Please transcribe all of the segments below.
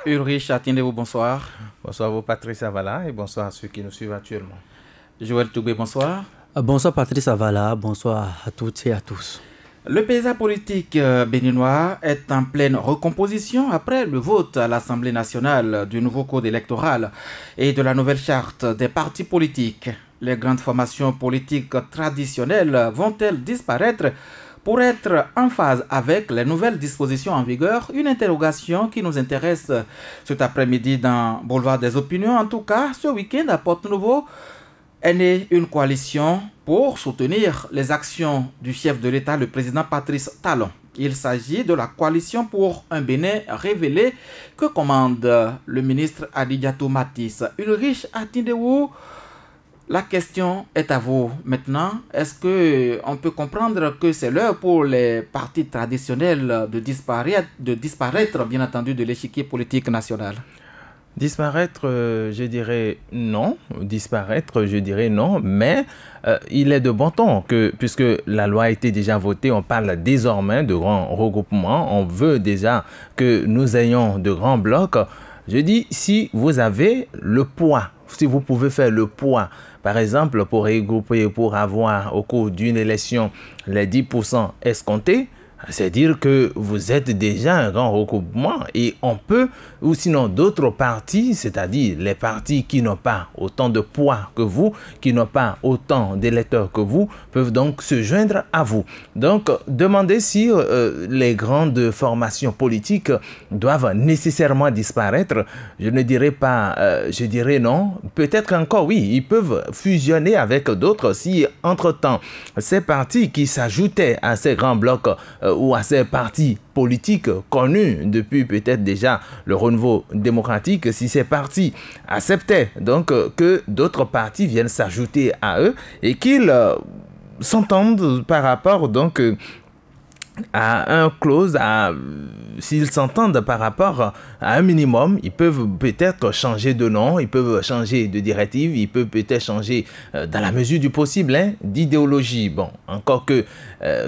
Ulrich Atindéo, bonsoir. Bonsoir à vous, Patrice Avala, et bonsoir à ceux qui nous suivent actuellement. Joël Toubé, bonsoir. Bonsoir Patrice Avala, bonsoir à toutes et à tous. Le paysage politique béninois est en pleine recomposition après le vote à l'Assemblée nationale du nouveau code électoral et de la nouvelle charte des partis politiques. Les grandes formations politiques traditionnelles vont-elles disparaître pour être en phase avec les nouvelles dispositions en vigueur? Une interrogation qui nous intéresse cet après-midi dans Boulevard des Opinions. En tout cas, ce week-end à Porte-Nouveau est née une coalition pour soutenir les actions du chef de l'État, le président Patrice Talon. Il s'agit de la coalition pour un Bénin révélé que commande le ministre Adidiatou Matisse. Ulrich Atindéo, la question est à vous maintenant. Est-ce qu'on peut comprendre que c'est l'heure pour les partis traditionnels de disparaître, bien entendu, de l'échiquier politique national? Disparaître, je dirais non. Disparaître, je dirais non. Mais il est de bon ton que, puisque la loi a été déjà votée, on parle désormais de grands regroupements. On veut déjà que nous ayons de grands blocs. Je dis, si vous avez le poids, si vous pouvez faire le poids, par exemple, pour regrouper, pour avoir au cours d'une élection les 10% escomptés, c'est dire que vous êtes déjà un grand regroupement et on peut, ou sinon d'autres partis, c'est-à-dire les partis qui n'ont pas autant de poids que vous, qui n'ont pas autant d'électeurs que vous, peuvent donc se joindre à vous. Donc, demandez si les grandes formations politiques doivent nécessairement disparaître. Je ne dirais pas, je dirais non. Peut-être encore oui, ils peuvent fusionner avec d'autres si entre-temps, ces partis qui s'ajoutaient à ces grands blocs ou à ces partis politiques connus depuis peut-être déjà le renouveau démocratique, si ces partis acceptaient donc que d'autres partis viennent s'ajouter à eux et qu'ils s'entendent par rapport donc à un clause, s'ils s'entendent par rapport à un minimum, ils peuvent peut-être changer de nom, ils peuvent changer de directive, ils peuvent peut-être changer dans la mesure du possible d'idéologie. Bon, encore que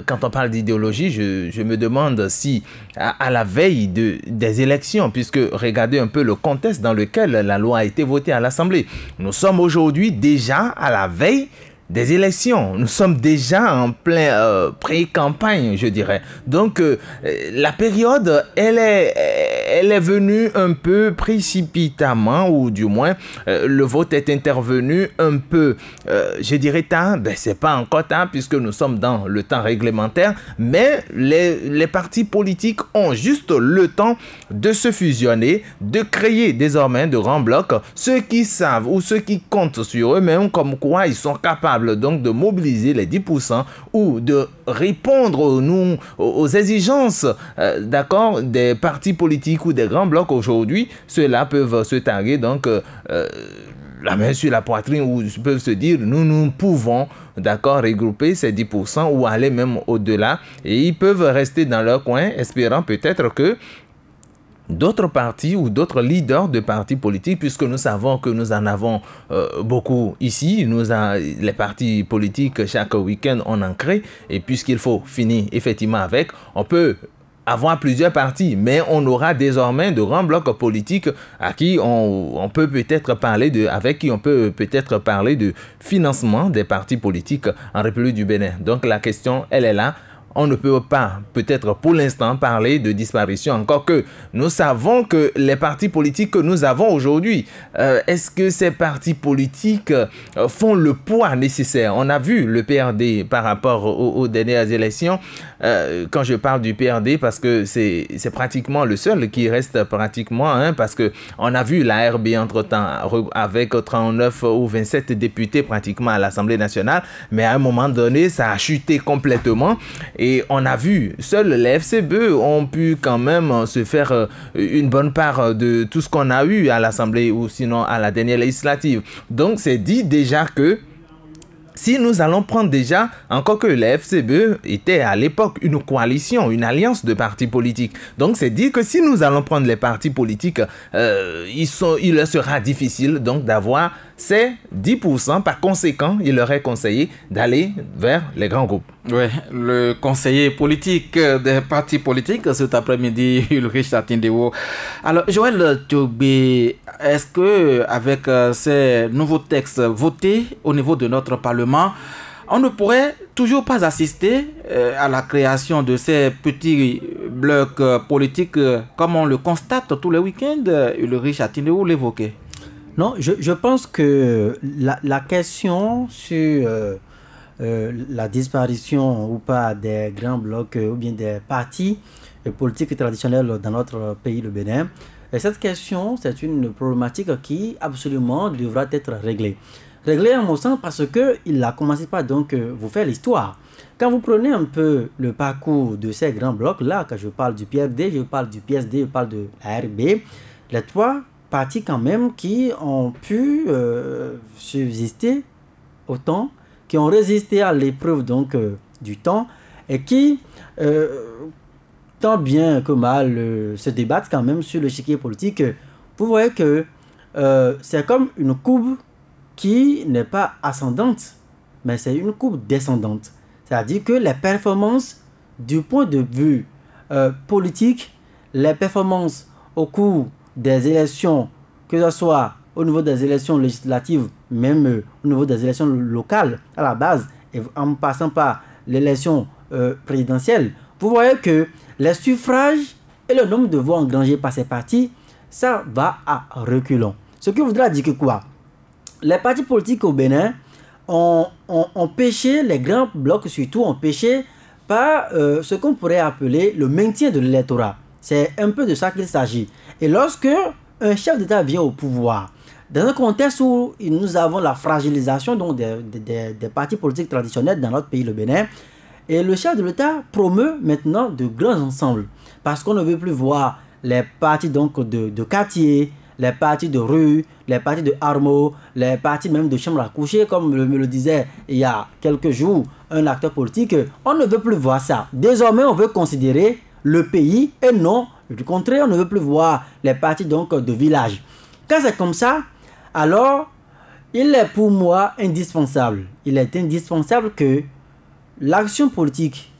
quand on parle d'idéologie, je me demande si à la veille des élections, puisque regardez un peu le contexte dans lequel la loi a été votée à l'Assemblée, nous sommes aujourd'hui déjà à la veille des élections. Nous sommes déjà en plein pré-campagne, je dirais. Donc, la période, elle est venue un peu précipitamment, ou du moins, le vote est intervenu un peu, je dirais, tard. Ben, c'est pas encore tard, puisque nous sommes dans le temps réglementaire, mais les partis politiques ont juste le temps de se fusionner, de créer désormais de grands blocs. Ceux qui savent ou ceux qui comptent sur eux-mêmes, comme quoi ils sont capables donc de mobiliser les 10% ou de répondre aux exigences d'accord, des partis politiques ou des grands blocs aujourd'hui, ceux-là peuvent se targuer donc la main sur la poitrine ou peuvent se dire nous pouvons d'accord regrouper ces 10% ou aller même au-delà et ils peuvent rester dans leur coin espérant peut-être que d'autres partis ou d'autres leaders de partis politiques, puisque nous savons que nous en avons beaucoup ici, les partis politiques chaque week-end on en crée, et puisqu'il faut finir effectivement avec, on peut avoir plusieurs partis, mais on aura désormais de grands blocs politiques à qui on peut peut-être parler avec qui on peut peut-être parler de financement des partis politiques en République du Bénin. Donc la question, elle est là. On ne peut pas, peut-être pour l'instant, parler de disparition, encore que nous savons que les partis politiques que nous avons aujourd'hui, est-ce que ces partis politiques font le poids nécessaire? On a vu le PRD par rapport aux dernières élections. Quand je parle du PRD, parce que c'est pratiquement le seul qui reste pratiquement, parce qu'on a vu la RB entre-temps avec 39 ou 27 députés pratiquement à l'Assemblée nationale, mais à un moment donné, ça a chuté complètement. Et on a vu, seuls les FCBE ont pu quand même se faire une bonne part de tout ce qu'on a eu à l'Assemblée ou sinon à la dernière législative. Donc c'est dit déjà que si nous allons prendre déjà, encore que les FCBE était à l'époque une coalition, une alliance de partis politiques. Donc c'est dire que si nous allons prendre les partis politiques, il leur sera difficile donc d'avoir c'est 10%. Par conséquent, il leur est conseillé d'aller vers les grands groupes. Oui, le conseiller politique des partis politiques cet après-midi, Ulrich Atindéo. Alors, Joël Tchobé, est-ce que avec ces nouveaux textes votés au niveau de notre Parlement, on ne pourrait toujours pas assister à la création de ces petits blocs politiques comme on le constate tous les week-ends? Ulrich Atindéo l'évoquait. Non, je pense que la question sur la disparition ou pas des grands blocs ou bien des partis politiques traditionnels dans notre pays, le Bénin, et cette question, c'est une problématique qui absolument devra être réglée. Réglée à mon sens parce qu'il a commencé par donc vous faire l'histoire. Quand vous prenez un peu le parcours de ces grands blocs-là, quand je parle du PRD, je parle du PSD, je parle de la RB, les trois partis quand même qui ont pu subsister au temps, qui ont résisté à l'épreuve donc du temps et qui, tant bien que mal, se débattent quand même sur l'échiquier politique. Vous voyez que c'est comme une courbe qui n'est pas ascendante, mais c'est une courbe descendante. C'est-à-dire que les performances du point de vue politique, les performances au cours des élections, que ce soit au niveau des élections législatives, même au niveau des élections locales à la base, et en passant par l'élection présidentielle, vous voyez que les suffrages et le nombre de voix engrangés par ces partis, ça va à reculons. Ce qui voudra dire que quoi? Les partis politiques au Bénin ont péché, les grands blocs surtout ont péché par ce qu'on pourrait appeler le maintien de l'électorat. C'est un peu de ça qu'il s'agit. Et lorsque un chef d'État vient au pouvoir, dans un contexte où nous avons la fragilisation donc des partis politiques traditionnels dans notre pays, le Bénin, et le chef de l'État promeut maintenant de grands ensembles. Parce qu'on ne veut plus voir les partis donc de quartier, les partis de rue, les partis de hameaux, les partis même de chambre à coucher, comme me le disait il y a quelques jours un acteur politique. On ne veut plus voir ça. Désormais, on veut considérer le pays et non, du contraire, on ne veut plus voir les partis donc de village. Quand c'est comme ça, alors il est pour moi indispensable. Il est indispensable que l'action politique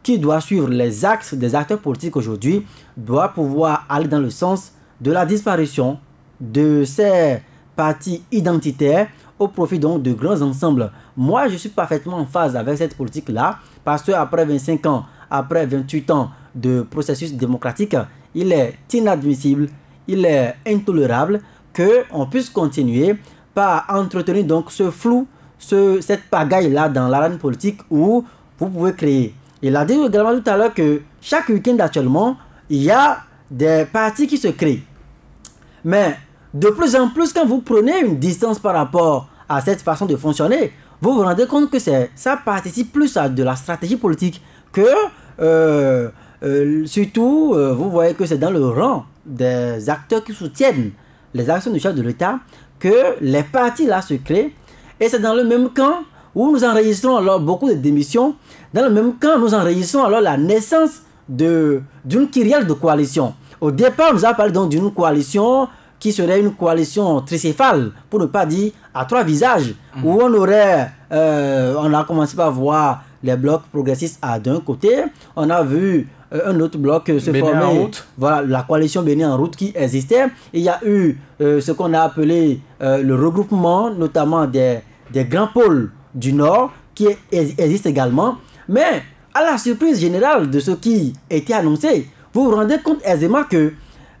qui doit suivre les axes des acteurs politiques aujourd'hui doit pouvoir aller dans le sens de la disparition de ces partis identitaires au profit donc de grands ensembles. Moi, je suis parfaitement en phase avec cette politique-là parce qu'après 25 ans, après 28 ans de processus démocratique, il est inadmissible, il est intolérable qu'on puisse continuer par entretenir donc ce flou, cette pagaille-là dans l'arène politique où vous pouvez créer. Il a dit également tout à l'heure que chaque week-end actuellement, il y a des partis qui se créent. Mais de plus en plus, quand vous prenez une distance par rapport à cette façon de fonctionner, vous vous rendez compte que ça participe plus à de la stratégie politique que surtout, vous voyez que c'est dans le rang des acteurs qui soutiennent les actions du chef de l'État que les partis là se créent. Et c'est dans le même camp où nous enregistrons alors beaucoup de démissions. Dans le même camp, nous enregistrons alors la naissance d'une kyrielle de coalition. Au départ, on nous a parlé donc d'une coalition qui serait une coalition tricéphale, pour ne pas dire à trois visages, où on a commencé par voir les blocs progressistes d'un côté, on a vu un autre bloc se former, voilà, la coalition Bénin en route qui existait. Il y a eu ce qu'on a appelé le regroupement, notamment des grands pôles du Nord, qui existent également. Mais à la surprise générale de ce qui était annoncé, vous vous rendez compte aisément que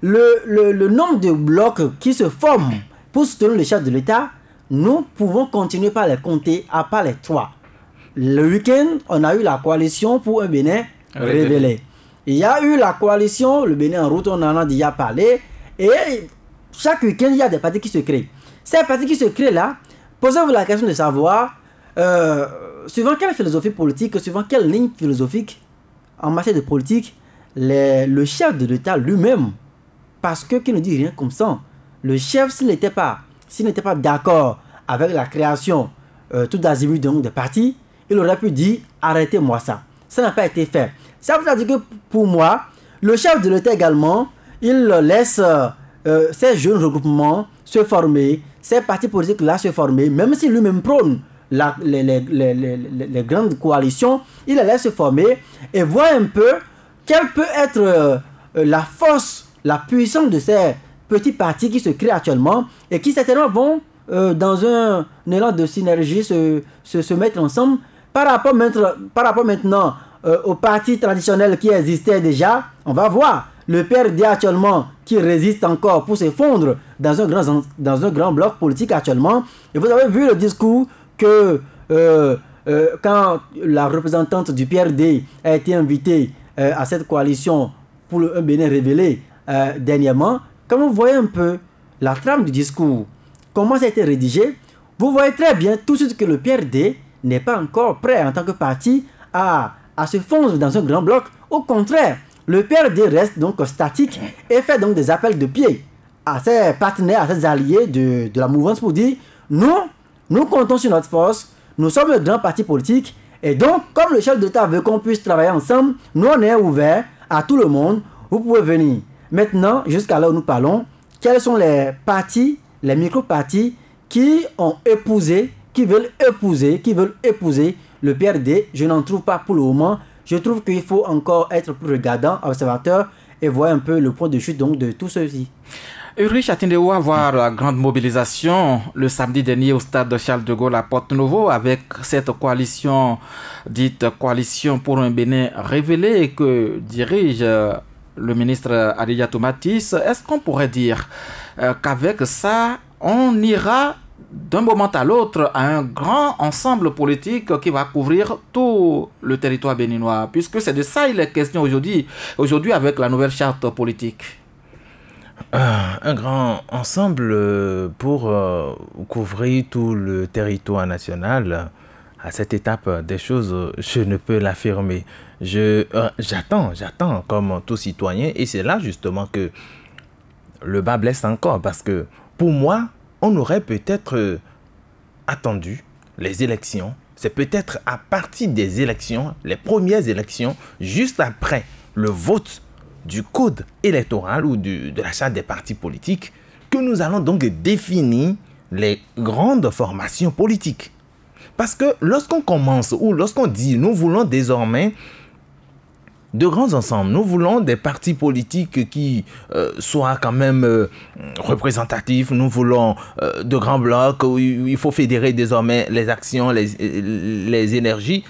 le nombre de blocs qui se forment pour soutenir le chef de l'État, nous pouvons continuer par les compter à part les trois. Le week-end, on a eu la coalition pour un Bénin révélé. Il y a eu la coalition, le Bénin en route, on en a déjà parlé. Et chaque week-end, il y a des partis qui se créent. Ces partis qui se créent là, posez-vous la question de savoir, suivant quelle philosophie politique, suivant quelle ligne philosophique en matière de politique, le chef de l'État lui-même, parce que qui ne dit rien comme ça, le chef, s'il n'était pas d'accord avec la création tout azimut donc des partis, il aurait pu dire arrêtez-moi ça. Ça n'a pas été fait. Ça veut dire que pour moi, le chef de l'État également, il laisse ces jeunes regroupements se former, ces partis politiques-là se former, même si lui-même prône les grandes coalitions, il les laisse se former et voit un peu quelle peut être la force, la puissance de ces petits partis qui se créent actuellement et qui certainement vont dans un élan de synergie se mettre ensemble par rapport maintenant aux partis traditionnels qui existaient déjà. On va voir le PRD actuellement qui résiste encore pour s'effondrer dans un grand bloc politique actuellement. Et vous avez vu le discours que quand la représentante du PRD a été invitée à cette coalition pour un Bénin révélé dernièrement, quand vous voyez un peu la trame du discours, comment ça a été rédigé, vous voyez très bien tout de suite que le PRD n'est pas encore prêt en tant que parti à se fondre dans un grand bloc. Au contraire, le PRD reste donc statique et fait donc des appels de pied à ses partenaires, à ses alliés de la mouvance pour dire nous comptons sur notre force, nous sommes un grand parti politique et donc comme le chef d'État veut qu'on puisse travailler ensemble, nous on est ouverts à tout le monde, vous pouvez venir. Maintenant, jusqu'à là où nous parlons, quels sont les partis, les micro-partis qui ont épousé, qui veulent épouser le PRD? Je n'en trouve pas pour le moment. Je trouve qu'il faut encore être plus regardant, observateur et voir un peu le point de chute donc de tout ceci. Ulrich, attendez-vous à voir la grande mobilisation le samedi dernier au stade Charles de Gaulle à Porto-Novo avec cette coalition dite Coalition pour un Bénin révélé que dirige le ministre Adiatou Matisse? Est-ce qu'on pourrait dire qu'avec ça, on ira d'un moment à l'autre à un grand ensemble politique qui va couvrir tout le territoire béninois, puisque c'est de ça il est question aujourd'hui avec la nouvelle charte politique? Un grand ensemble pour couvrir tout le territoire national. À cette étape des choses, je ne peux l'affirmer. J'attends comme tout citoyen et c'est là justement que le bas blesse encore parce que pour moi, on aurait peut-être attendu les élections. C'est peut-être à partir des élections, les premières élections, juste après le vote du code électoral ou de la charte des partis politiques, que nous allons donc définir les grandes formations politiques. Parce que lorsqu'on commence ou lorsqu'on dit nous voulons désormais de grands ensembles, nous voulons des partis politiques qui soient quand même représentatifs, nous voulons de grands blocs où il faut fédérer désormais les actions, les énergies.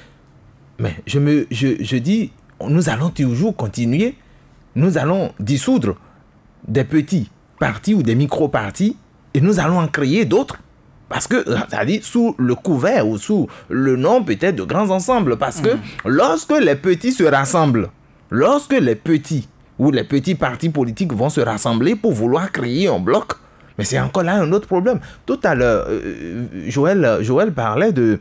Mais je dis, nous allons toujours continuer, nous allons dissoudre des petits partis ou des micro-partis et nous allons en créer d'autres. Parce que, c'est-à-dire sous le couvert ou sous le nom peut-être de grands ensembles. Parce que lorsque les petits se rassemblent, lorsque les petits ou les petits partis politiques vont se rassembler pour vouloir créer un bloc, mais c'est encore là un autre problème. Tout à l'heure, Joël parlait de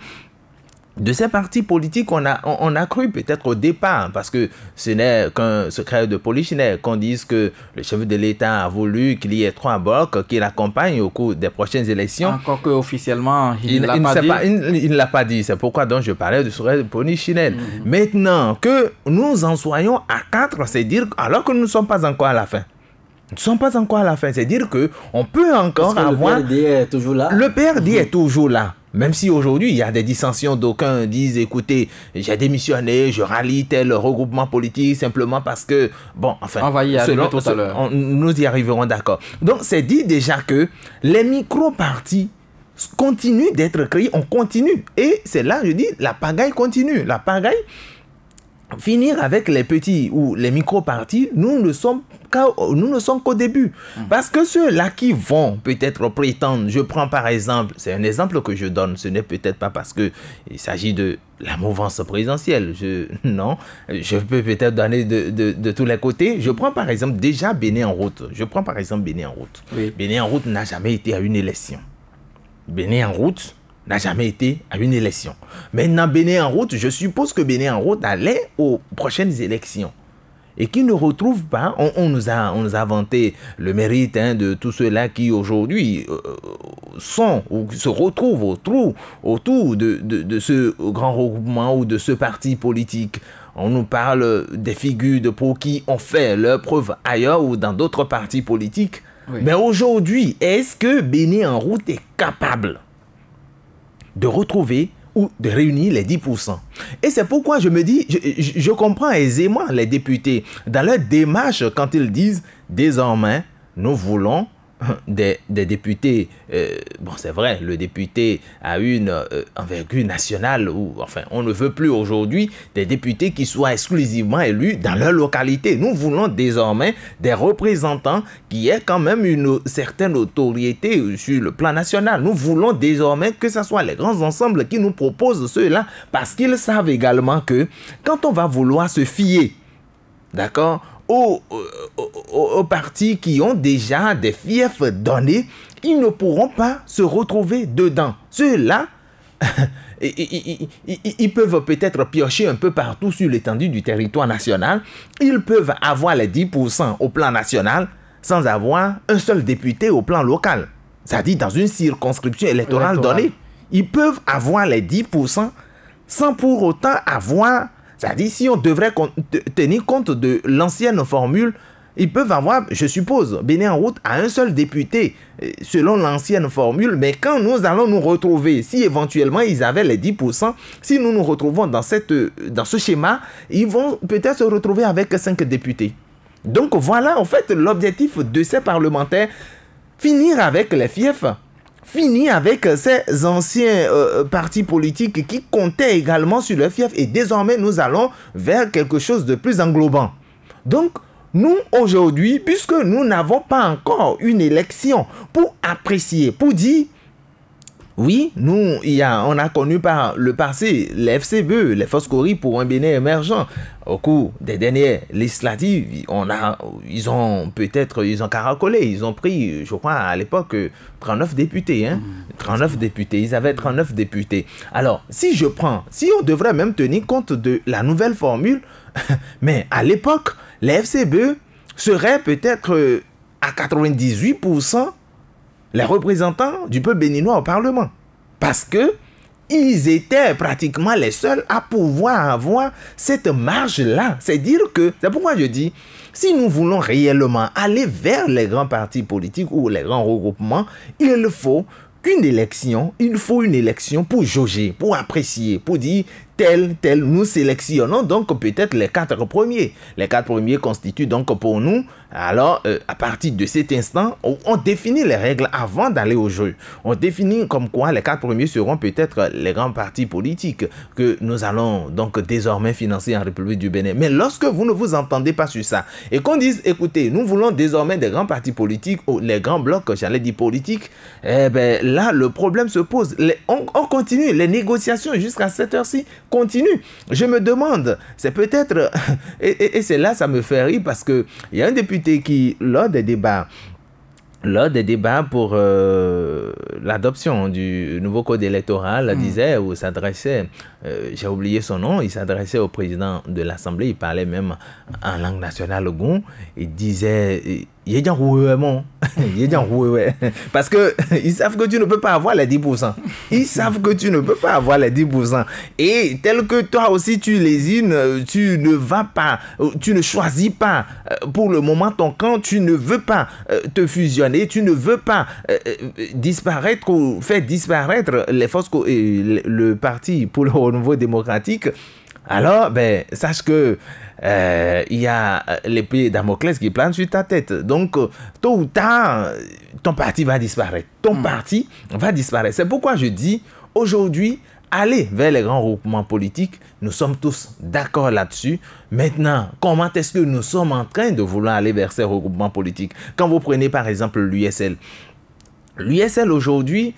ces partis politiques, on a cru peut-être au départ, parce que ce n'est qu'un secret de polichinelle, qu'on dise que le chef de l'État a voulu qu'il y ait 3 blocs qui l'accompagnent au cours des prochaines élections. Encore qu'officiellement, il ne l'a pas dit. C'est pourquoi donc je parlais de secret de polichinelle. Maintenant, que nous en soyons à 4, c'est dire, alors que nous ne sommes pas encore à la fin. Nous ne sommes pas encore à la fin, c'est dire qu'on peut encore avoir... Le PRD est toujours là. Le PRD est toujours là. Même si aujourd'hui, il y a des dissensions, d'aucuns disent, écoutez, j'ai démissionné, je rallie tel regroupement politique simplement parce que, bon, enfin, on va y arriver tout à l'heure. Nous y arriverons, d'accord. Donc, c'est dit déjà que les micro-partis continuent d'être créés, on continue. Et c'est là, je dis, la pagaille continue. La pagaille, finir avec les petits ou les micro-partis, nous ne sommes qu'au début. Parce que ceux-là qui vont peut-être prétendre, je prends par exemple, c'est un exemple que je donne, ce n'est peut-être pas parce qu'il s'agit de la mouvance présidentielle. Non, je peux peut-être donner de tous les côtés. Je prends par exemple déjà Bénin en route. Oui. Bénin en route n'a jamais été à une élection. Bénin en route n'a jamais été à une élection. Maintenant, Bénin en route, je suppose que Bénin en route allait aux prochaines élections. Et qui ne retrouve pas, on nous a vanté le mérite de tous ceux-là qui aujourd'hui sont ou se retrouvent autour de ce grand regroupement ou de ce parti politique. On nous parle des figures de pour qui ont fait leur preuve ailleurs ou dans d'autres partis politiques. Oui. Mais aujourd'hui, est-ce que Bénin en route est capable de retrouver ou de réunir les 10%? Et c'est pourquoi je me dis, je comprends aisément les députés dans leur démarche quand ils disent désormais nous voulons des députés, bon c'est vrai, le député a une envergure nationale, ou enfin on ne veut plus aujourd'hui des députés qui soient exclusivement élus dans leur localité. Nous voulons désormais des représentants qui aient quand même une certaine autorité sur le plan national. Nous voulons désormais que ce soit les grands ensembles qui nous proposent cela, parce qu'ils savent également que quand on va vouloir se fier, d'accord, aux partis qui ont déjà des fiefs donnés, ils ne pourront pas se retrouver dedans. Ceux-là, ils peuvent peut-être piocher un peu partout sur l'étendue du territoire national. Ils peuvent avoir les 10% au plan national sans avoir un seul député au plan local. C'est-à-dire dans une circonscription électorale donnée. Ils peuvent avoir les 10% sans pour autant avoir... C'est-à-dire, si on devrait tenir compte de l'ancienne formule, ils peuvent avoir, je suppose, Bénin en route à un seul député, selon l'ancienne formule. Mais quand nous allons nous retrouver, si éventuellement ils avaient les 10%, si nous nous retrouvons dans ce schéma, ils vont peut-être se retrouver avec 5 députés. Donc voilà, en fait, l'objectif de ces parlementaires, finir avec les fiefs, fini avec ces anciens partis politiques qui comptaient également sur le fief, et désormais nous allons vers quelque chose de plus englobant. Donc nous aujourd'hui, puisque nous n'avons pas encore une élection pour apprécier, pour dire oui, nous, on a connu par le passé les FCBE, les Foscori pour un Bénin émergent. Au cours des dernières législatives, ils ont caracolé, ils ont pris, je crois, à l'époque, 39 députés. 39 députés, ils avaient 39 députés. Alors, si on devrait même tenir compte de la nouvelle formule, mais à l'époque, les FCBE seraient peut-être à 98% les représentants du peuple béninois au Parlement. Parce que ils étaient pratiquement les seuls à pouvoir avoir cette marge-là. C'est dire que, c'est pourquoi je dis, si nous voulons réellement aller vers les grands partis politiques ou les grands regroupements, il faut une élection pour jauger, pour apprécier, pour dire tel, nous sélectionnons donc peut-être les 4 premiers. Les 4 premiers constituent donc pour nous, alors à partir de cet instant, on définit les règles avant d'aller au jeu. On définit comme quoi les 4 premiers seront peut-être les grands partis politiques que nous allons donc désormais financer en République du Bénin. Mais lorsque vous ne vous entendez pas sur ça et qu'on dise, écoutez, nous voulons désormais des grands partis politiques ou les grands blocs, j'allais dire politiques, eh bien là, le problème se pose. On continue, les négociations jusqu'à cette heure-ci continuent. Je me demande, c'est peut-être, et c'est là, ça me fait rire parce qu'il y a un député qui, lors des débats pour l'adoption du nouveau code électoral, disait ou s'adressait, j'ai oublié son nom, il s'adressait au président de l'Assemblée, il parlait même en langue nationale Gon, il disait parce que ils savent que tu ne peux pas avoir les 10%. Ils savent que tu ne peux pas avoir les 10%. Et tel que toi aussi tu lésines, tu ne vas pas, tu ne choisis pas pour le moment ton camp, tu ne veux pas te fusionner, tu ne veux pas disparaître ou faire disparaître les forces et le parti pour le renouveau démocratique. Alors, sache que il y a l'épée Damoclès qui plane sur ta tête. Donc, tôt ou tard, ton parti va disparaître. Ton parti va disparaître. C'est pourquoi je dis, aujourd'hui, aller vers les grands regroupements politiques, nous sommes tous d'accord là-dessus. Maintenant, comment est-ce que nous sommes en train de vouloir aller vers ces regroupements politiques? Quand vous prenez par exemple l'USL. L'USL aujourd'hui...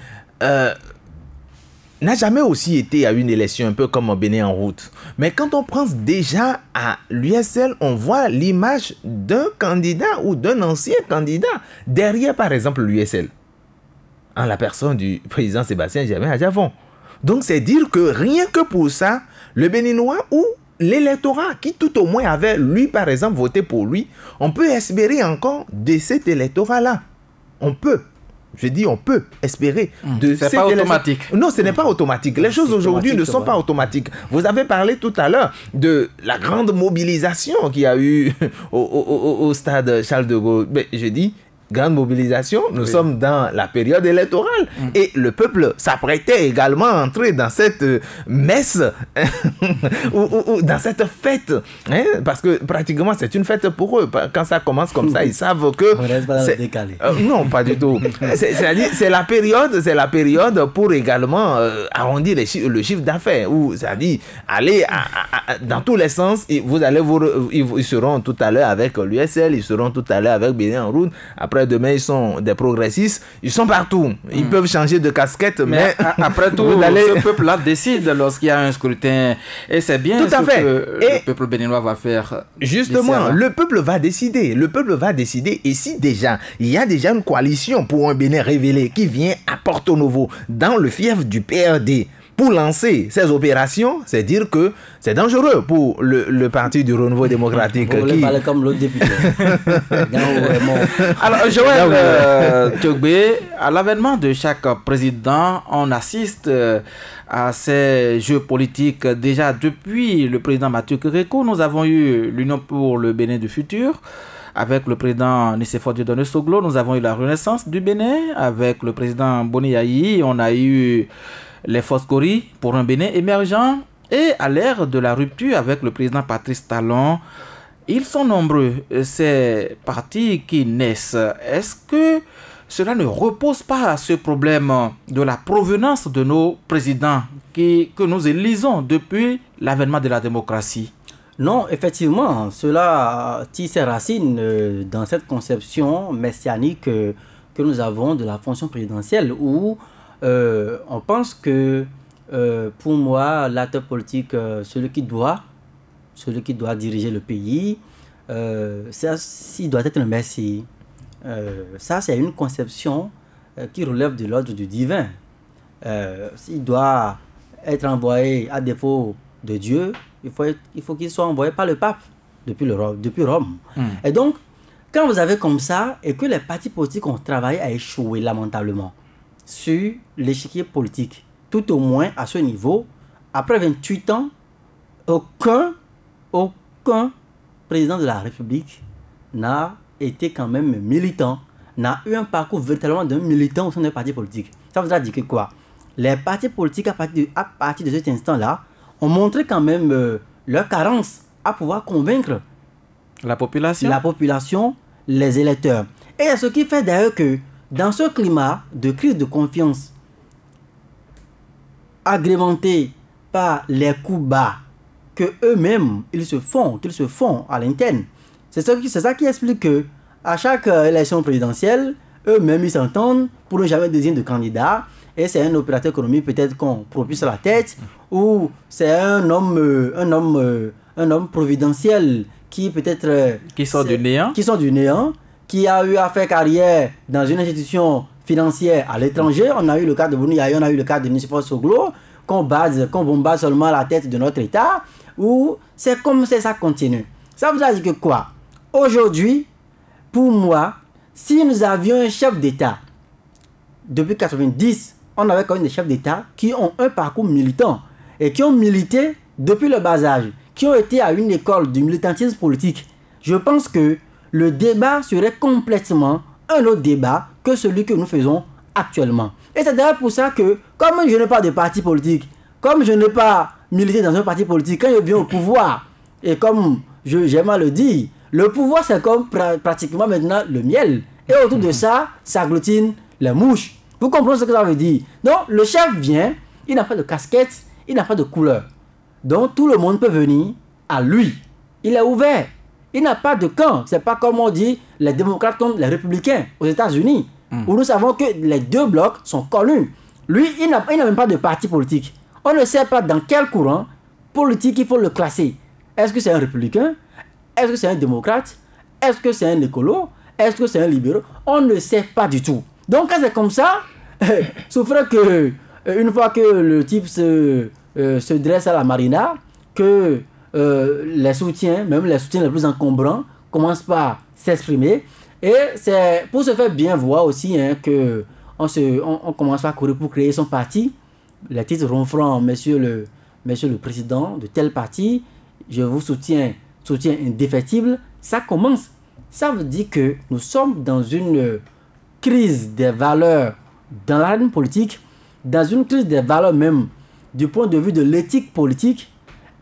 n'a jamais aussi été à une élection un peu comme Bénin en route. Mais quand on pense déjà à l'USL, on voit l'image d'un candidat ou d'un ancien candidat derrière par exemple l'USL, en la personne du président Sébastien Germain Adjavon. Donc c'est dire que rien que pour ça, le Béninois ou l'électorat qui tout au moins avait lui par exemple voté pour lui, on peut espérer encore de cet électorat-là. On peut. Je dis, on peut espérer de c'est pas automatique. Non, ce n'est pas automatique. Les choses aujourd'hui ne sont pas automatiques. Vous avez parlé tout à l'heure de la grande mobilisation qu'il y a eu au stade Charles de Gaulle. Mais je dis, grande mobilisation, nous sommes dans la période électorale. Et le peuple s'apprêtait également à entrer dans cette messe ou dans cette fête. Hein, parce que pratiquement, c'est une fête pour eux. Quand ça commence comme ça, ils savent que... On reste pas dans le décalé. Non, pas du tout. C'est-à-dire, c'est la période pour également arrondir le chiffre d'affaires. C'est-à-dire, aller dans tous les sens. Et vous allez ils seront tout à l'heure avec l'USL, ils seront tout à l'heure avec Bénin en route. Après demain, ils sont des progressistes. Ils sont partout. Ils peuvent changer de casquette, mais après tout, ce peuple-là décide lorsqu'il y a un scrutin. Et c'est bien tout à fait. Que le peuple béninois va faire. Justement, le peuple va décider. Le peuple va décider. Et si déjà, il y a déjà une coalition pour un Bénin révélé qui vient à Porto Novo, dans le fief du PRD, pour lancer ces opérations, c'est dire que c'est dangereux pour le parti du renouveau démocratique. Vous voulez parler comme l'autre député. Alors, Joël Tchogbe, à l'avènement de chaque président, on assiste à ces jeux politiques. Déjà depuis le président Mathieu Kérékou, nous avons eu l'Union pour le Bénin du futur. Avec le président Nicéphore Dieudonné Soglo, nous avons eu la Renaissance du Bénin. Avec le président Boni Yayi, on a eu les Foscori pour un Bénin émergent. Et à l'ère de la rupture avec le président Patrice Talon, ils sont nombreux, ces partis qui naissent. Est-ce que cela ne repose pas à ce problème de la provenance de nos présidents que nous élisons depuis l'avènement de la démocratie? Non, effectivement, cela tire ses racines dans cette conception messianique que nous avons de la fonction présidentielle où on pense que pour moi, l'acteur politique, celui qui doit diriger le pays, il doit être un messie. Ça, c'est une conception qui relève de l'ordre du divin. S'il doit être envoyé à défaut de Dieu, il faut qu'il soit envoyé par le pape depuis Rome. Et donc, quand vous avez comme ça, et que les partis politiques ont travaillé à échouer lamentablement sur l'échiquier politique, tout au moins à ce niveau, après 28 ans, aucun président de la République n'a été quand même militant, n'a eu un parcours véritablement d'un militant au sein d'un parti politique. Ça voudra dire que quoi? Les partis politiques, à partir de cet instant-là, ont montré quand même leur carence à pouvoir convaincre la population, les électeurs. Et c'est ce qui fait d'ailleurs que dans ce climat de crise de confiance, agrémenté par les coups bas que eux-mêmes qu'ils se font à l'interne, c'est ça qui explique que à chaque élection présidentielle, eux-mêmes ils s'entendent pour ne jamais désigner de candidat. Et c'est un opérateur économique peut-être qu'on propulse la tête, ou c'est un homme providentiel qui peut-être qui sort du néant, qui a eu à faire carrière dans une institution financière à l'étranger. On a eu le cas de Boni Yayi, on a eu le cas de Nicéphore Soglo, qu'on bombarde seulement la tête de notre État, ou c'est comme ça continue. Ça vous a dit que quoi? Aujourd'hui, pour moi, si nous avions un chef d'État, depuis 1990, on avait quand même des chefs d'État qui ont un parcours militant et qui ont milité depuis le bas âge, qui ont été à une école du militantisme politique. Je pense que le débat serait complètement un autre débat que celui que nous faisons actuellement. Et c'est d'ailleurs pour ça que, comme je n'ai pas de parti politique, comme je n'ai pas milité dans un parti politique, quand je viens au pouvoir, et comme j'aime à le dire, le pouvoir c'est comme pratiquement maintenant le miel. Et autour de ça, ça agglutine les mouches. Vous comprenez ce que ça veut dire? Donc, le chef vient, il n'a pas de casquette, il n'a pas de couleur. Donc, tout le monde peut venir à lui. Il est ouvert. Il n'a pas de camp. C'est pas comme on dit les démocrates contre les républicains aux États-Unis, où nous savons que les deux blocs sont connus. Lui, il n'a même pas de parti politique. On ne sait pas dans quel courant politique il faut le classer. Est-ce que c'est un républicain? Est-ce que c'est un démocrate? Est-ce que c'est un écolo? Est-ce que c'est un libéral? On ne sait pas du tout. Donc, quand c'est comme ça, sauf que une fois que le type se dresse à la marina, que les soutiens, même les soutiens les plus encombrants, commencent par s'exprimer. Et c'est pour se faire bien voir aussi que on commence à courir pour créer son parti. Les titres ronflants, monsieur le président de tel parti, je vous soutiens indéfectible. Ça commence. Ça veut dire que nous sommes dans une crise des valeurs dans l'arène politique, dans une crise des valeurs même du point de vue de l'éthique politique.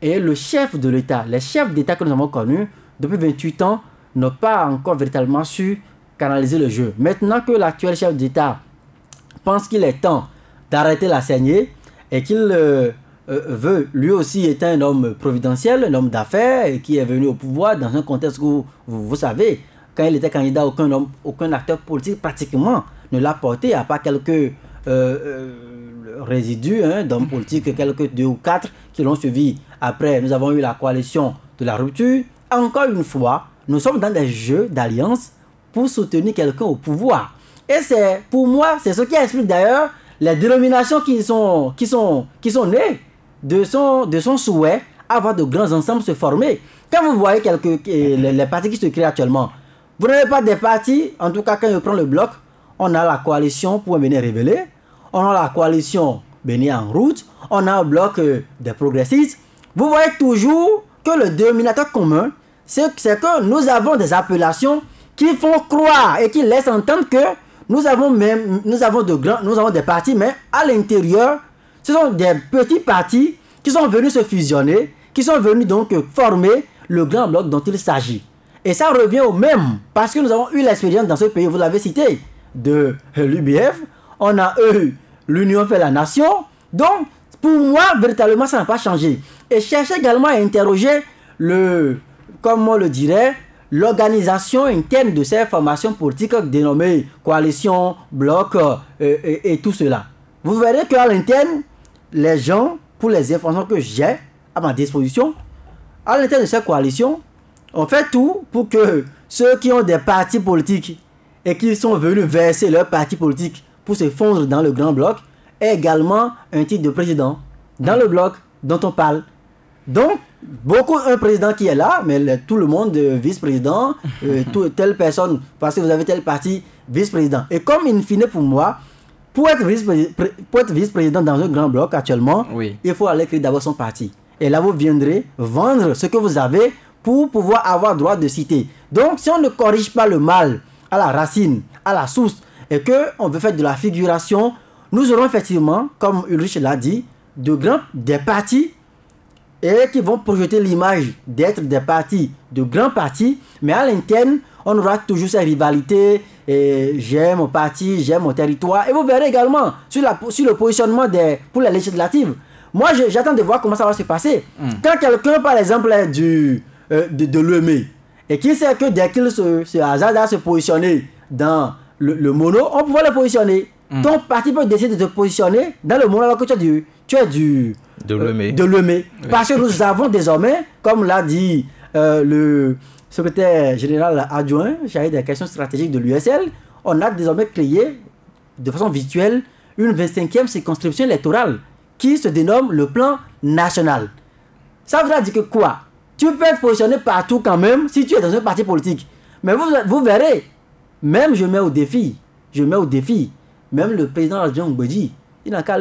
Et le chef de l'État, les chefs d'État que nous avons connus depuis 28 ans n'ont pas encore véritablement su canaliser le jeu. Maintenant que l'actuel chef d'État pense qu'il est temps d'arrêter la saignée et qu'il veut lui aussi être un homme providentiel, un homme d'affaires et qui est venu au pouvoir dans un contexte où, vous savez, quand il était candidat, aucun acteur politique pratiquement ne l'a porté, à part quelques résidus d'hommes politiques, quelques 2 ou 4 qui l'ont suivi. Après, nous avons eu la coalition de la rupture. Encore une fois, nous sommes dans des jeux d'alliance pour soutenir quelqu'un au pouvoir. Et c'est, pour moi, c'est ce qui explique d'ailleurs les dénominations qui sont nées de son souhait à voir de grands ensembles se former. Quand vous voyez les partis qui se créent actuellement, vous n'avez pas des partis, en tout cas quand je prends le bloc, on a la coalition pour un Bénin révélé, on a la coalition Bénin en route, on a un bloc des progressistes. Vous voyez toujours que le dénominateur commun, c'est que nous avons des appellations qui font croire et qui laissent entendre que nous avons des partis, mais à l'intérieur, ce sont des petits partis qui sont venus se fusionner, qui sont venus donc former le grand bloc dont il s'agit. Et ça revient au même, parce que nous avons eu l'expérience dans ce pays, vous l'avez cité, de l'UBF, on a eu l'Union fait la nation. Donc, pour moi, véritablement, ça n'a pas changé. Et chercher également à interroger comment on le dirait, l'organisation interne de ces formations politiques dénommées coalition, bloc et tout cela. Vous verrez qu'à l'interne, les gens, pour les informations que j'ai à ma disposition, à l'interne de ces coalitions, on fait tout pour que ceux qui ont des partis politiques et qui sont venus verser leurs partis politiques pour se fondre dans le grand bloc aient également un titre de président dans le bloc dont on parle. Donc, un président qui est là, mais tout le monde vice-président, telle personne, parce que vous avez tel parti, vice-président. Et comme in fine pour moi, pour être vice-président dans un grand bloc actuellement, oui, il faut aller créer d'abord son parti. Et là, vous viendrez vendre ce que vous avez pour pouvoir avoir droit de citer. Donc, si on ne corrige pas le mal à la racine, à la source, et qu'on veut faire de la figuration, nous aurons effectivement, comme Ulrich l'a dit, des partis et qui vont projeter l'image d'être des partis, de grands partis, mais à l'interne, on aura toujours ces rivalités, et j'aime mon parti, j'aime mon territoire, et vous verrez également sur le positionnement pour les législatives. Moi, j'attends de voir comment ça va se passer. Quand quelqu'un, par exemple, est de l'EME, et qui sait que dès qu'il se hasarde à se positionner dans le mono, on peut le positionner. Ton parti peut décider de te positionner dans le mono alors que tu es de l'EME. Oui. Parce que nous avons désormais, comme l'a dit le secrétaire général adjoint chargé des questions stratégiques de l'USL, on a désormais créé de façon virtuelle une 25e circonscription électorale qui se dénomme le plan national. Ça veut dire que quoi? Tu peux être positionné partout quand même si tu es dans un parti politique. Mais vous verrez, même je mets au défi, même le président adjoint Mbedi, il n'a qu'à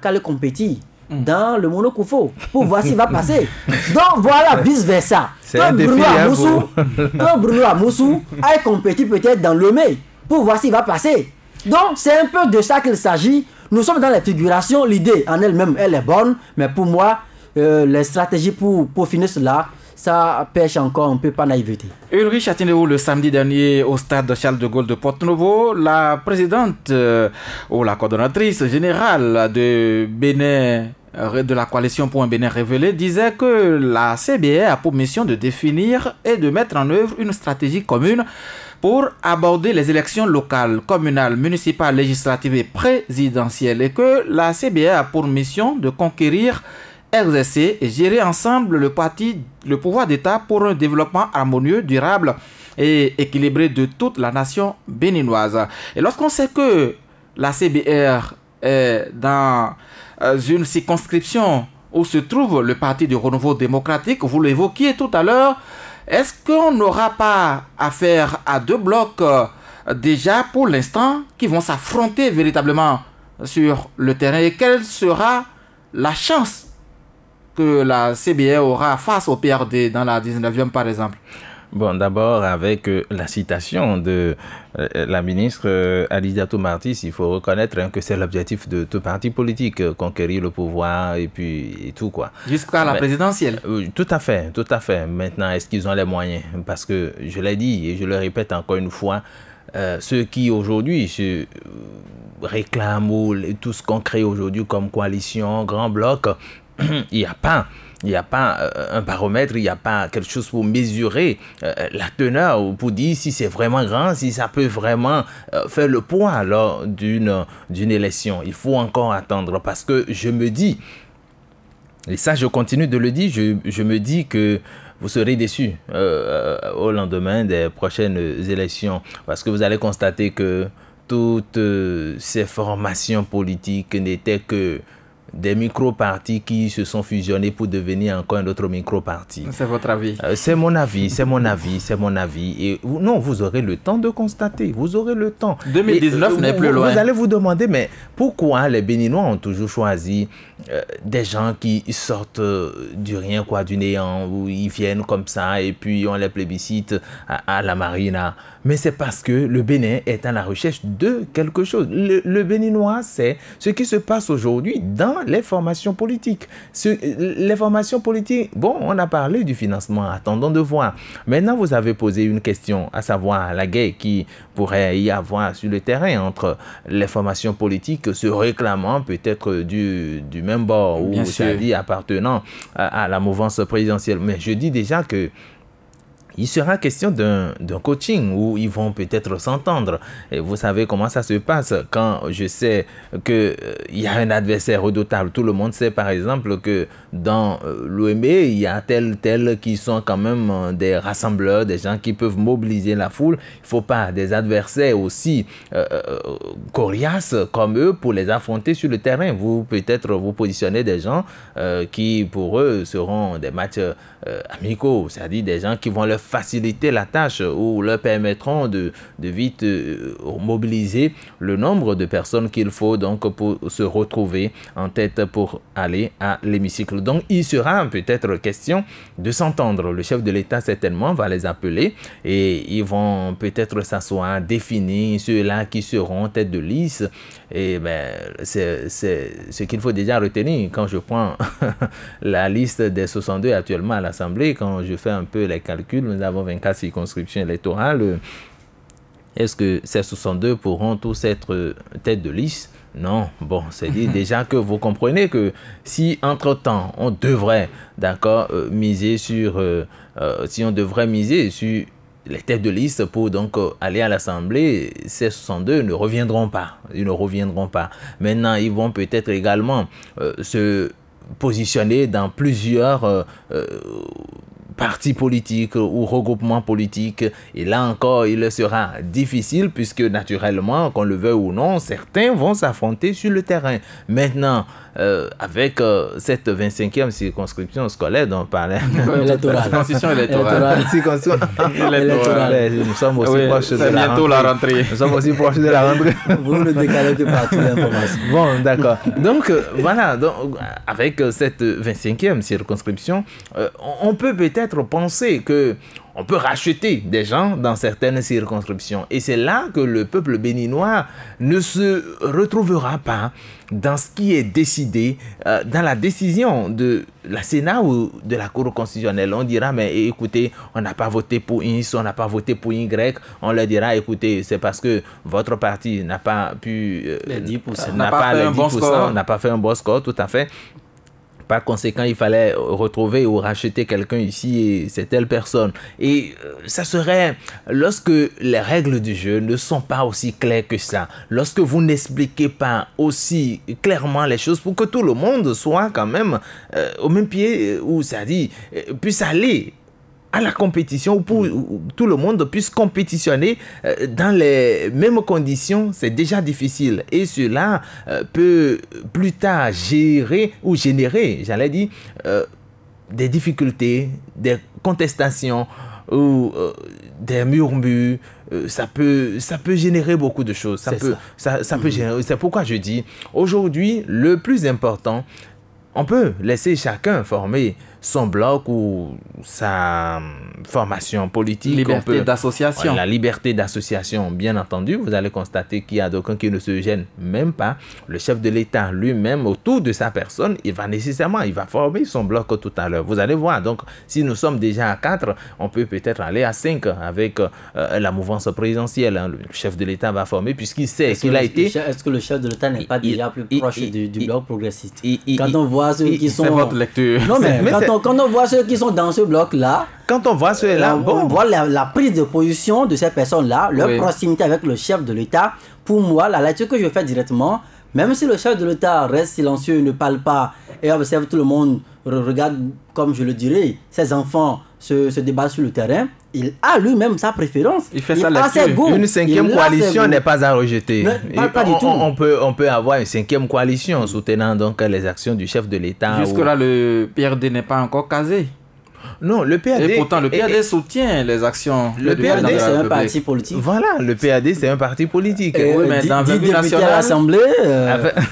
aller compétir dans le Monokoufo pour voir s'il va passer. Donc voilà, vice-versa. Quand Bruno Amoussou a compétit peut-être dans le mai pour voir s'il va passer. Donc c'est un peu de ça qu'il s'agit. Nous sommes dans la figuration, l'idée en elle-même, elle est bonne, mais pour moi, les stratégies pour finir cela, ça pêche encore un peu par naïveté. Ulrich Atineo, le samedi dernier au stade Charles de Gaulle de Porto-Novo, la présidente ou la coordonnatrice générale de Bénin, de la coalition pour un Bénin révélé, disait que la CBR a pour mission de définir et de mettre en œuvre une stratégie commune pour aborder les élections locales, communales, municipales, législatives et présidentielles, et que la CBR a pour mission de conquérir, exercer et gérer ensemble le pouvoir d'État pour un développement harmonieux, durable et équilibré de toute la nation béninoise. Et lorsqu'on sait que la CBR est dans une circonscription où se trouve le Parti du Renouveau démocratique, vous l'évoquiez tout à l'heure, est-ce qu'on n'aura pas affaire à deux blocs déjà pour l'instant qui vont s'affronter véritablement sur le terrain, et quelle sera la chance que la CBR aura face au PRD dans la 19e par exemple? Bon, d'abord, avec la citation de la ministre Alidato Martis, il faut reconnaître que c'est l'objectif de tout parti politique, conquérir le pouvoir et puis et tout, quoi. Jusqu'à la présidentielle. Tout à fait, tout à fait. Maintenant, est-ce qu'ils ont les moyens? Parce que, je l'ai dit et je le répète encore une fois, ceux qui aujourd'hui se réclament ou tout ce qu'on crée aujourd'hui comme coalition, grand bloc, il n'y a pas un baromètre, il n'y a pas quelque chose pour mesurer la teneur ou pour dire si c'est vraiment grand, si ça peut vraiment faire le poids lors d'une élection. Il faut encore attendre parce que je me dis, et ça je continue de le dire, je me dis que vous serez déçus au lendemain des prochaines élections parce que vous allez constater que toutes ces formations politiques n'étaient que des micro-partis qui se sont fusionnés pour devenir encore un autre micro-parti. C'est votre avis? C'est mon avis, c'est mon avis, c'est mon avis. Et non, vous aurez le temps de constater, vous aurez le temps. 2019 n'est plus loin. Vous allez vous demander, mais pourquoi les Béninois ont toujours choisi des gens qui sortent du rien, quoi, du néant, où ils viennent comme ça et puis on les plébiscite à la marina. Mais c'est parce que le Bénin est à la recherche de quelque chose. Le Béninois, c'est ce qui se passe aujourd'hui dans les formations politiques. Les formations politiques, bon, on a parlé du financement, attendons de voir. Maintenant, vous avez posé une question, à savoir la guerre qui pourrait y avoir sur le terrain entre les formations politiques se réclamant peut-être du même bord ou c'est-à-dire appartenant à la mouvance présidentielle. Mais je dis déjà que il sera question d'un coaching où ils vont peut-être s'entendre. Et vous savez comment ça se passe quand je sais qu'il y a un adversaire redoutable. Tout le monde sait par exemple que dans l'OMB, il y a tel qui sont quand même des rassembleurs, des gens qui peuvent mobiliser la foule. Il ne faut pas des adversaires aussi coriaces comme eux pour les affronter sur le terrain. Vous peut-être vous positionnez des gens qui pour eux seront des matchs amicaux, c'est-à-dire des gens qui vont leur faciliter la tâche ou leur permettront de vite mobiliser le nombre de personnes qu'il faut donc pour se retrouver en tête pour aller à l'hémicycle. Donc il sera peut-être question de s'entendre. Le chef de l'État certainement va les appeler et ils vont peut-être s'asseoir, définir ceux-là qui seront tête de liste. Et ben c'est ce qu'il faut déjà retenir quand je prends la liste des 62 actuellement à l'Assemblée. Quand je fais un peu les calculs, nous avons 24 circonscriptions électorales. Est-ce que ces 62 pourront tous être tête de liste? Non. Bon, c'est dit déjà que vous comprenez que si entre-temps on devrait, d'accord, miser sur, si on devrait miser sur les têtes de liste pour donc aller à l'Assemblée, ces 62 ne reviendront pas. Ils ne reviendront pas. Maintenant, ils vont peut-être également se positionner dans plusieurs partis politiques ou regroupements politiques. Et là encore, il sera difficile puisque naturellement, qu'on le veuille ou non, certains vont s'affronter sur le terrain. Maintenant, avec cette 25e circonscription scolaire dont on parlait. Circonscription électorale. Nous sommes aussi proches de la rentrée. Nous sommes aussi proches de la rentrée. Vous ne décalez que par toute l'information. Bon, d'accord. Donc, voilà. Donc, avec cette 25e circonscription, on peut peut-être penser que on peut racheter des gens dans certaines circonscriptions. Et c'est là que le peuple béninois ne se retrouvera pas dans ce qui est décidé, dans la décision de la Sénat ou de la Cour constitutionnelle. On dira, mais écoutez, on n'a pas voté pour X, on n'a pas voté pour Y. On leur dira, écoutez, c'est parce que votre parti n'a pas pu... les 10%. N'a pas fait un bon score. N'a pas fait un bon score, tout à fait. Par conséquent, il fallait retrouver ou racheter quelqu'un ici et c'est telle personne. Et ça serait lorsque les règles du jeu ne sont pas aussi claires que ça, lorsque vous n'expliquez pas aussi clairement les choses pour que tout le monde soit quand même au même pied, ou c'est-à-dire puisse aller à la compétition ou pour tout le monde puisse compétitionner dans les mêmes conditions, c'est déjà difficile. Et cela peut plus tard générer, j'allais dire, des difficultés, des contestations ou des murmures. Ça peut générer beaucoup de choses. Ça peut générer. C'est pourquoi je dis, aujourd'hui, le plus important, on peut laisser chacun former son bloc ou sa formation politique. Liberté d'association. La liberté d'association, bien entendu. Vous allez constater qu'il y a d'aucuns qui ne se gênent même pas. Le chef de l'État lui-même, autour de sa personne, il va former son bloc tout à l'heure. Vous allez voir. Donc, si nous sommes déjà à 4, on peut peut-être aller à 5 avec la mouvance présidentielle. Hein. Le chef de l'État va former puisqu'il sait qu'il a été... Est-ce que le chef de l'État n'est pas déjà plus proche du bloc progressiste? Quand on voit ceux qui sont... C'est votre lecture. Non, mais quand on voit ceux qui sont dans ce bloc-là, quand on voit ceux-là, on voit la prise de position de ces personnes-là, leur proximité avec le chef de l'État. Pour moi, la lecture que je fais directement, même si le chef de l'État reste silencieux, ne parle pas et observe tout le monde, regarde, comme je le dirais, ses enfants se débattent sur le terrain, il a lui-même sa préférence. Il fait sa lecture. Une 5e coalition n'est pas à rejeter. Pas du tout. On peut avoir une 5e coalition soutenant donc les actions du chef de l'État. Jusque-là, le PRD n'est pas encore casé. Non, le PAD... Et pourtant, le PAD soutient les actions. Le PAD, c'est un parti politique. Voilà, le PAD, c'est un parti politique. Oui, mais dans 10 députés à l'Assemblée,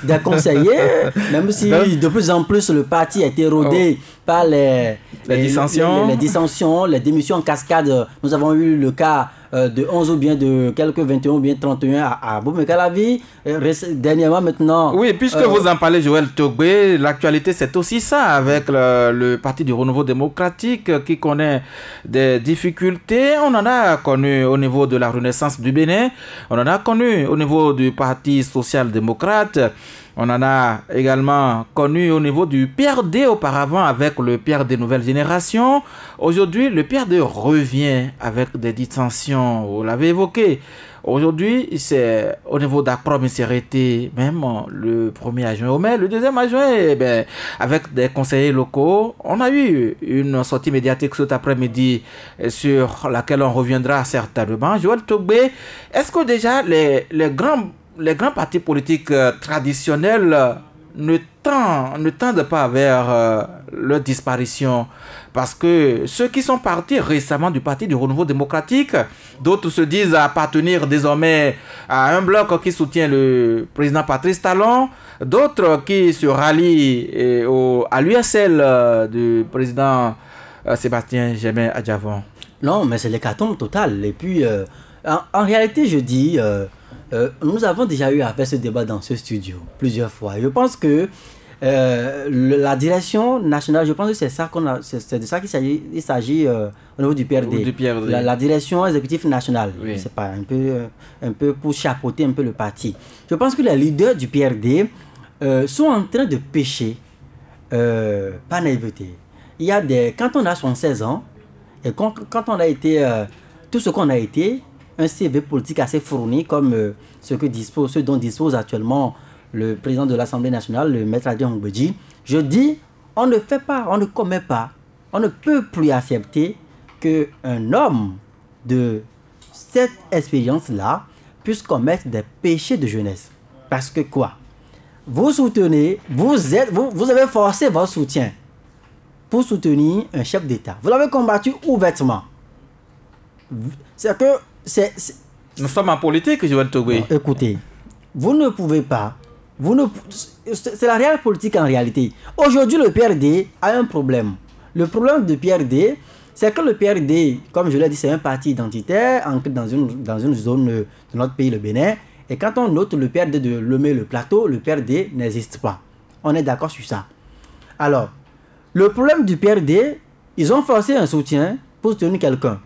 des conseillers, même si de plus en plus le parti a été érodé par les dissensions, les démissions en cascade. Nous avons eu le cas de 11 ou bien de quelques 21 ou bien 31 à Boumekalavi. Dernièrement, maintenant... Oui, puisque vous en parlez, Joël Togbé, l'actualité, c'est aussi ça, avec le Parti du Renouveau démocratique qui connaît des difficultés. On en a connu au niveau de la Renaissance du Bénin. On en a connu au niveau du Parti social-démocrate. On en a également connu au niveau du PRD auparavant avec le PRD Nouvelle Génération. Aujourd'hui, le PRD revient avec des dissensions, vous l'avez évoqué. Aujourd'hui, c'est au niveau d'Akrom et Serreté, même le premier adjoint au maire, le deuxième adjoint, avec des conseillers locaux. On a eu une sortie médiatique cet après-midi sur laquelle on reviendra certainement. Joël Togbé, est-ce que déjà les grands partis politiques traditionnels ne tendent pas vers leur disparition? Parce que ceux qui sont partis récemment du Parti du Renouveau démocratique, d'autres se disent appartenir désormais à un bloc qui soutient le président Patrice Talon, d'autres qui se rallient à l'USL du président Sébastien Germain Adjavon. Non, mais c'est l'hécatombe total. Et puis, en réalité, je dis... nous avons déjà eu à faire ce débat dans ce studio plusieurs fois. Je pense que la direction nationale, je pense que c'est de ça qu'il s'agit au niveau du PRD. La direction exécutive nationale, oui. C'est pas un peu pour chapeauter un peu le parti. Je pense que les leaders du PRD sont en train de pécher par naïveté. Quand on a 76 ans et quand on a été tout ce qu'on a été, un CV politique assez fourni comme ce dont dispose actuellement le président de l'Assemblée nationale, le maître Adrien Ngbeji. Je dis, on ne fait pas, on ne commet pas, on ne peut plus accepter qu'un homme de cette expérience-là puisse commettre des péchés de jeunesse. Parce que quoi? Vous soutenez, vous avez forcé votre soutien pour soutenir un chef d'État. Vous l'avez combattu ouvertement. C'est que nous sommes en politique, Joël Togbé. Écoutez, vous ne pouvez pas. C'est la réelle politique en réalité. Aujourd'hui, le PRD a un problème. Le problème du PRD, c'est que le PRD, comme je l'ai dit, c'est un parti identitaire ancré dans une zone de notre pays, le Bénin. Et quand on note le PRD de Lomé-le-Plateau, le PRD n'existe pas. On est d'accord sur ça. Alors, le problème du PRD, ils ont forcé un soutien pour soutenir quelqu'un.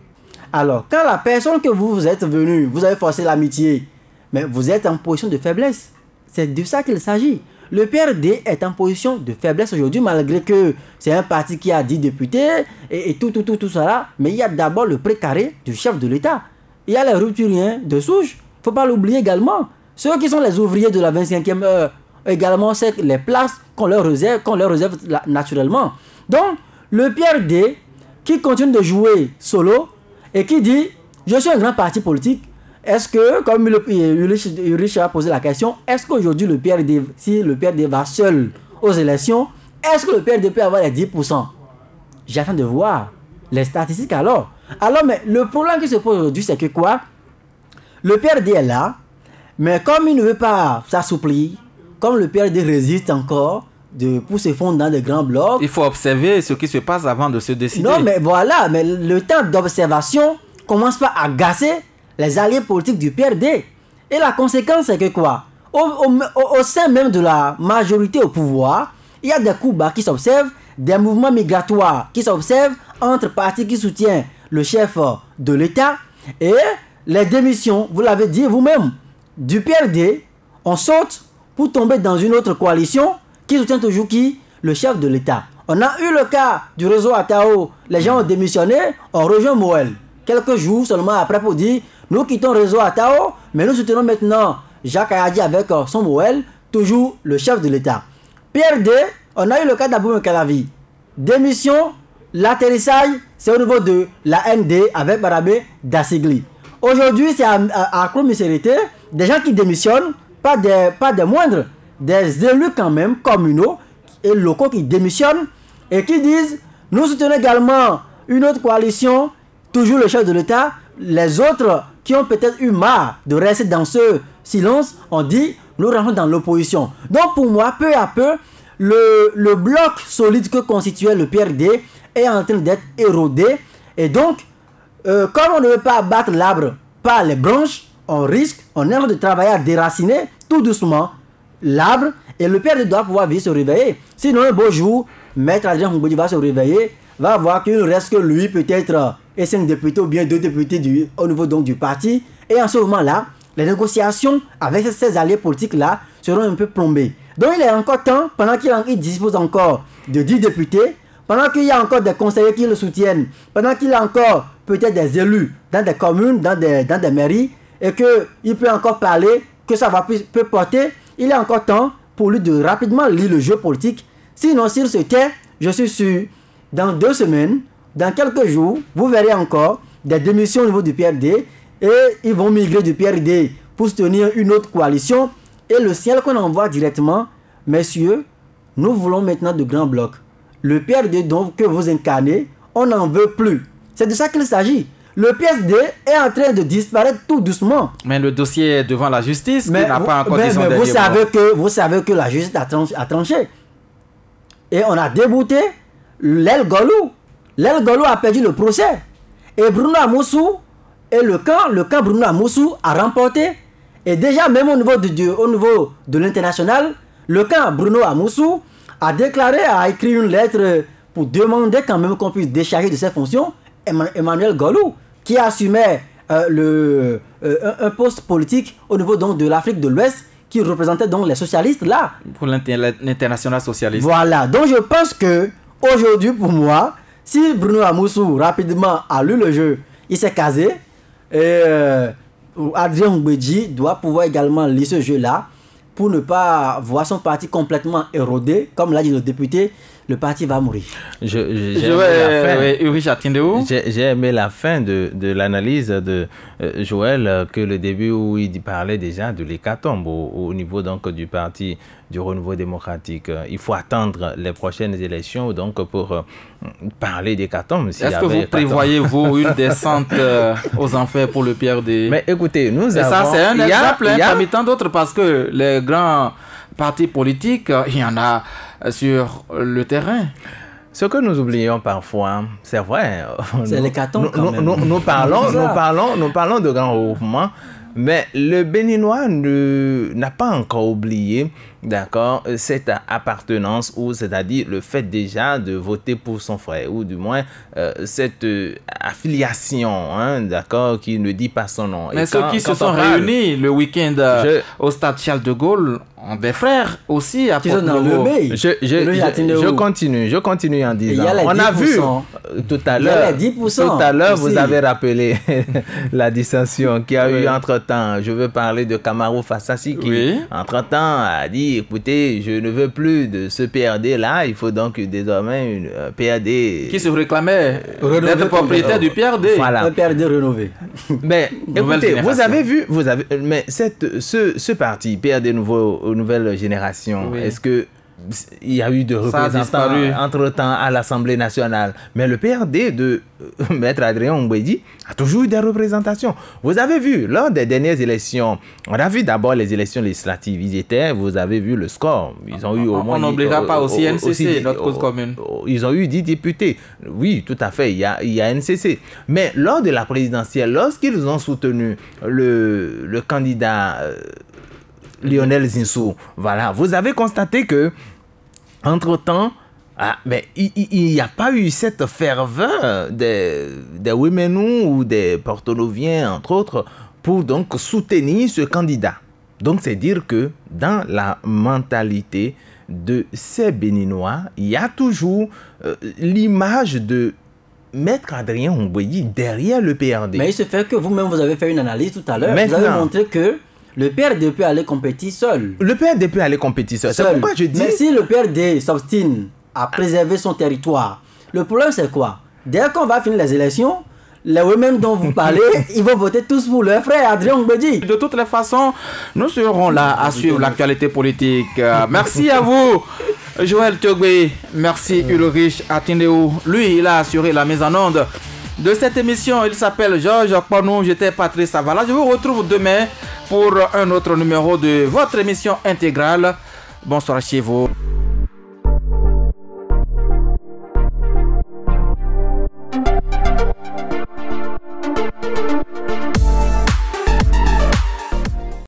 Alors, quand la personne que vous êtes venu, vous avez forcé l'amitié, mais vous êtes en position de faiblesse. C'est de ça qu'il s'agit. Le PRD est en position de faiblesse aujourd'hui, malgré que c'est un parti qui a 10 députés et tout ça là. Mais il y a d'abord le précaré du chef de l'État. Il y a les rupturiens de souche. Il ne faut pas l'oublier également. Ceux qui sont les ouvriers de la 25e heure, également, c'est les places qu'on leur réserve naturellement. Donc, le PRD qui continue de jouer solo, et qui dit, je suis un grand parti politique, est-ce que, comme Ulrich a posé la question, est-ce qu'aujourd'hui si le PRD va seul aux élections, est-ce que le PRD peut avoir les 10%? J'attends de voir les statistiques alors. Alors, mais le problème qui se pose aujourd'hui, c'est que quoi? Le PRD est là, mais comme il ne veut pas s'assouplir, comme le PRD résiste encore, pour se fondre dans des grands blocs. Il faut observer ce qui se passe avant de se décider. Non, mais voilà, mais le temps d'observation commence pas à agacer les alliés politiques du PRD. Et la conséquence, c'est que quoi? Au sein même de la majorité au pouvoir, il y a des coups bas qui s'observent, des mouvements migratoires qui s'observent entre partis qui soutiennent le chef de l'État et les démissions, vous l'avez dit vous-même, du PRD, on saute pour tomber dans une autre coalition qui soutient toujours qui? Le chef de l'État. On a eu le cas du réseau Atao, les gens ont démissionné, on rejoint Moël. Quelques jours seulement après pour dire, nous quittons le réseau Atao, mais nous soutenons maintenant Jacques Ayadi avec son Moël, toujours le chef de l'État. PRD, on a eu le cas d'Abou Mekalavi. Démission, l'atterrissage, c'est au niveau de la ND avec Barabé Dassigli. Aujourd'hui, c'est à commisérité, des gens qui démissionnent, pas des moindres, des élus quand même communaux et locaux qui démissionnent et qui disent, nous soutenons également une autre coalition, toujours le chef de l'État. Les autres qui ont peut-être eu marre de rester dans ce silence, ont dit, nous rentrons dans l'opposition. Donc pour moi, peu à peu, le bloc solide que constituait le PRD est en train d'être érodé. Et donc, comme on ne veut pas abattre l'arbre par les branches, on est en train de travailler à déraciner tout doucement l'arbre. Et le PRD doit pouvoir vite se réveiller. Sinon, un beau jour, Maître Adrien Mbodi va se réveiller, va voir qu'il ne reste que lui, peut-être, et 5 députés ou bien 2 députés au niveau donc du parti. Et en ce moment-là, les négociations avec ces alliés politiques-là seront un peu plombées. Donc il est encore temps, pendant qu'il dispose encore de 10 députés, pendant qu'il y a encore des conseillers qui le soutiennent, pendant qu'il a encore peut-être des élus dans des communes, dans des mairies, et qu'il peut encore parler, que ça peut porter, il est encore temps pour lui de rapidement lire le jeu politique. Sinon, s'il se tait, je suis sûr, dans 2 semaines, dans quelques jours, vous verrez encore des démissions au niveau du PRD, et ils vont migrer du PRD pour soutenir une autre coalition. Et le ciel qu'on envoie directement, messieurs, nous voulons maintenant de grands blocs. Le PRD donc que vous incarnez, on n'en veut plus. C'est de ça qu'il s'agit. Le PSD est en train de disparaître tout doucement. Mais le dossier est devant la justice, mais n'a pas encore dit son dernier mot. Vous savez que la justice a tranché. Et on a débouté l'aile Golou. L'aile Golou a perdu le procès. Et Bruno Amoussou et le camp Bruno Amoussou a remporté. Et déjà, même au niveau de l'international, le camp Bruno Amoussou a écrit une lettre pour demander quand même qu'on puisse décharger de ses fonctions Emmanuel Golou, qui assumait un poste politique au niveau donc de l'Afrique de l'Ouest, qui représentait donc les socialistes là. Pour l'international socialiste. Voilà, donc je pense que aujourd'hui pour moi, si Bruno Amoussou rapidement a lu le jeu, il s'est casé, et Adrien Mbedji doit pouvoir également lire ce jeu-là pour ne pas voir son parti complètement érodé. Comme l'a dit le député, le parti va mourir. J'ai aimé la fin de l'analyse de Joël, que le début où il parlait déjà de l'hécatombe au niveau donc du parti du Renouveau démocratique. Il faut attendre les prochaines élections donc pour parler d'hécatombe. Est-ce que vous prévoyez, vous, une descente aux enfers pour le PRD? Mais écoutez, nous avons... ça, c'est un exemple parmi tant d'autres, parce que les grands partis politiques, il y en a sur le terrain. Ce que nous oublions parfois, c'est vrai. C'est l'hécatombe quand même. Nous parlons de grands regroupements, mais le Béninois n'a pas encore oublié, d'accord, cette appartenance, ou c'est-à-dire le fait déjà de voter pour son frère, ou du moins cette affiliation, hein, d'accord, qui ne dit pas son nom. Mais ceux qui se sont réunis le week-end au stade Charles de Gaulle ont des frères aussi à Port-Nouveau. Je continue en disant, on a vu tout à l'heure, vous avez rappelé la dissension qu'il y a eu entre-temps. Je veux parler de Camaro Fassassi qui, entre-temps, a dit, écoutez, je ne veux plus de ce PRD-là, il faut donc désormais une PRD... Qui se réclamait d'être propriétaire du PRD. Voilà. Un PRD rénové. Mais écoutez, vous avez vu, mais ce parti, PRD Nouvelle Génération, est-ce que il y a eu de représentants entre-temps à l'Assemblée nationale. Mais le PRD de Maître Adrien Mbouedi a toujours eu des représentations. Vous avez vu, lors des dernières élections, on a vu d'abord les élections législatives. Vous avez vu le score. Ils ont eu au moins... On n'oubliera pas aussi NCC, notre cause commune. Ils ont eu 10 députés. Oui, tout à fait, il y a NCC. Mais lors de la présidentielle, lorsqu'ils ont soutenu le candidat... Lionel Zinsou, voilà, vous avez constaté que entre-temps, mais il n'y a pas eu cette ferveur des Ouémenous ou des Porto-Noviens, entre autres, pour donc soutenir ce candidat. Donc, c'est dire que dans la mentalité de ces Béninois, il y a toujours l'image de Maître Adrien Mbouedi derrière le PRD. Mais il se fait que vous-même, vous avez fait une analyse tout à l'heure. Vous avez montré que le PRD peut aller compétir seul. Le PRD peut aller compétir seul. C'est pourquoi je dis... Mais si le PRD s'obstine à préserver son territoire, le problème c'est quoi? Dès qu'on va finir les élections, les women dont vous parlez, ils vont voter tous pour leur frère Adrien Mbouedi. De toutes les façons, nous serons là à suivre l'actualité politique. Merci à vous, Joël Togbe. Merci Ulrich Atindéo. Lui, il a assuré la mise en onde de cette émission. Il s'appelle Georges Ponou. J'étais Patrice Savala. Je vous retrouve demain pour un autre numéro de votre émission intégrale. Bonsoir chez vous.